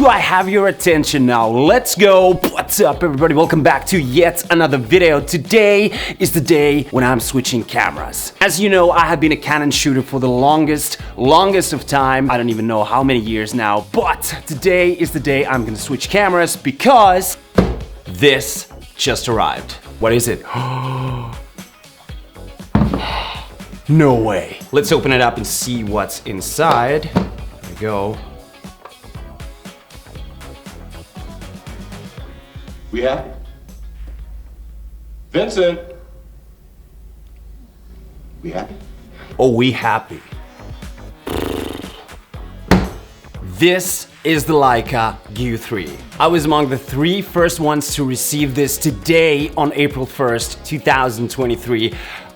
Do I have your attention now? Let's go! What's up everybody? Welcome back to yet another video. Today is the day when I'm switching cameras. As you know, I have been a Canon shooter for the longest of time. I don't even know how many years now, but today is the day I'm gonna switch cameras because this just arrived. What is it? No way. Let's open it up and see what's inside. There we go. We happy? Vincent! We happy? Oh, we happy. This is the Leica Q3. I was among the three first ones to receive this today on April 1st, 2023.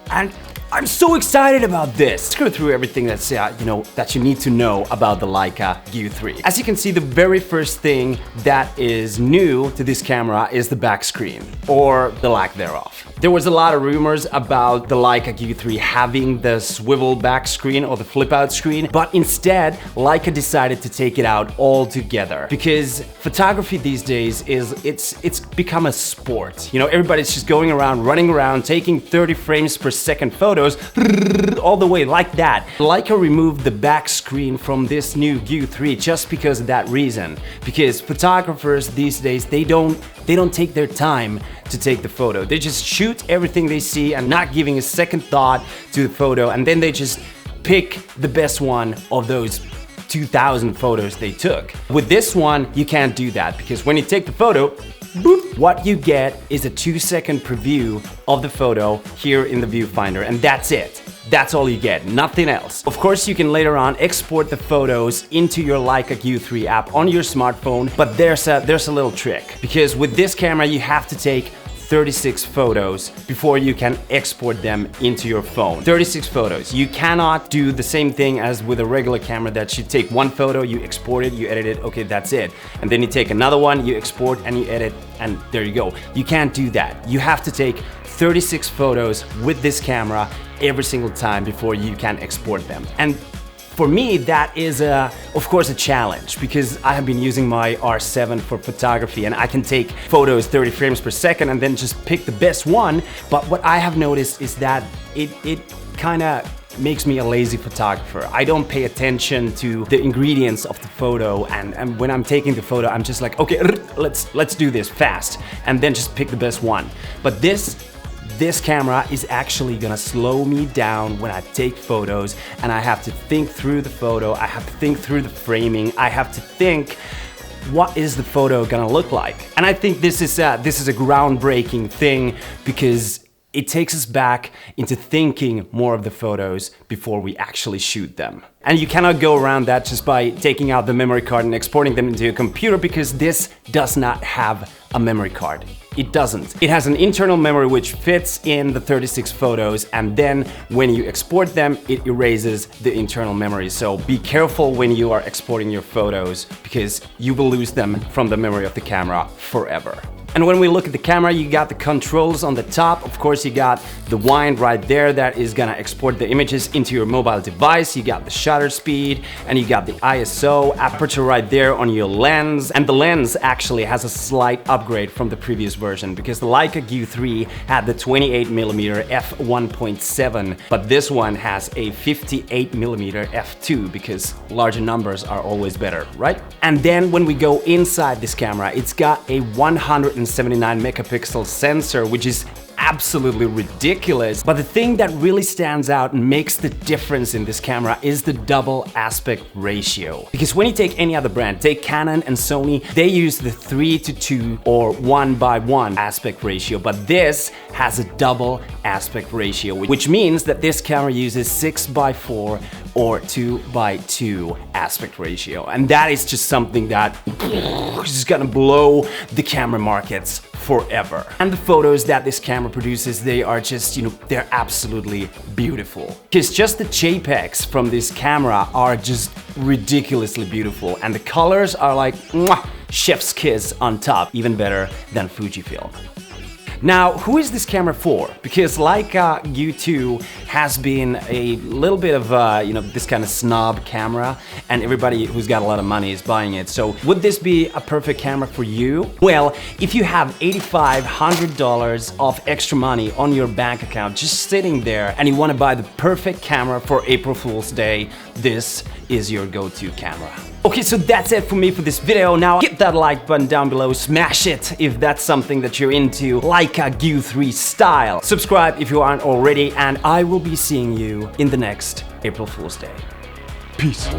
And I'm so excited about this. Let's go through everything that's, that you need to know about the Leica Q3. As you can see, the very first thing that is new to this camera is the back screen, or the lack thereof. There was a lot of rumors about the Leica Q3 having the swivel back screen or the flip out screen, but instead Leica decided to take it out altogether because photography these days it's become a sport. You know, everybody's just going around, running around, taking 30 frames per second photos all the way like that. Leica removed the back screen from this new Q3 just because of that reason. Because photographers these days, they don't take their time to take the photo. They just shoot everything they see and not giving a second thought to the photo, and then they just pick the best one of those 2,000 photos they took. With this one, you can't do that because when you take the photo, boop, what you get is a 2-second preview of the photo here in the viewfinder, and that's it. That's all you get, nothing else. Of course, you can later on export the photos into your Leica Q3 app on your smartphone, but there's a little trick. Because with this camera, you have to take 36 photos before you can export them into your phone. 36 photos. You cannot do the same thing as with a regular camera that you take one photo, you export it, you edit it, okay, that's it. And then you take another one, you export and you edit, and there you go. You can't do that. You have to take 36 photos with this camera every single time before you can export them. And for me, that is, of course, a challenge because I have been using my R7 for photography and I can take photos 30 frames per second and then just pick the best one. But what I have noticed is that it kind of makes me a lazy photographer. I don't pay attention to the ingredients of the photo, and when I'm taking the photo, I'm just like, okay, let's do this fast and then just pick the best one. But this camera is actually gonna slow me down when I take photos, and I have to think through the photo, I have to think through the framing, I have to think what is the photo gonna look like. And I think this is a groundbreaking thing because it takes us back into thinking more of the photos before we actually shoot them. And you cannot go around that just by taking out the memory card and exporting them into a computer because this does not have a memory card. It doesn't. It has an internal memory which fits in the 36 photos, and then when you export them, it erases the internal memory. So be careful when you are exporting your photos because you will lose them from the memory of the camera forever. And when we look at the camera, you got the controls on the top. Of course, you got the wind right there that is gonna export the images into your mobile device. You got the shutter speed, and you got the ISO, aperture right there on your lens. And the lens actually has a slight upgrade from the previous version because the Leica Q3 had the 28mm f1.7, but this one has a 58mm f2 because larger numbers are always better, right? And then when we go inside this camera, it's got a 179 megapixel sensor, which is absolutely ridiculous. But the thing that really stands out and makes the difference in this camera is the double aspect ratio. Because when you take any other brand, take Canon and Sony, they use the 3:2 or 1:1 aspect ratio, but this has a double aspect ratio, which means that this camera uses 6:4 or 2:2 aspect ratio. And that is just something that is just gonna blow the camera markets forever. And the photos that this camera produces, they are just, they're absolutely beautiful. Because just the JPEGs from this camera are just ridiculously beautiful, and the colors are like, mwah, chef's kiss on top, even better than Fujifilm. Now, who is this camera for? Because Leica Q2 has been a little bit of, this kind of snob camera, and everybody who's got a lot of money is buying it. So would this be a perfect camera for you? Well, if you have $8,500 of extra money on your bank account just sitting there and you want to buy the perfect camera for April Fool's Day, this is your go-to camera. Okay, so that's it for me for this video. Now hit that like button down below, smash it if that's something that you're into, Leica Q3 style. Subscribe if you aren't already, and I will be seeing you in the next April Fool's Day. Peace.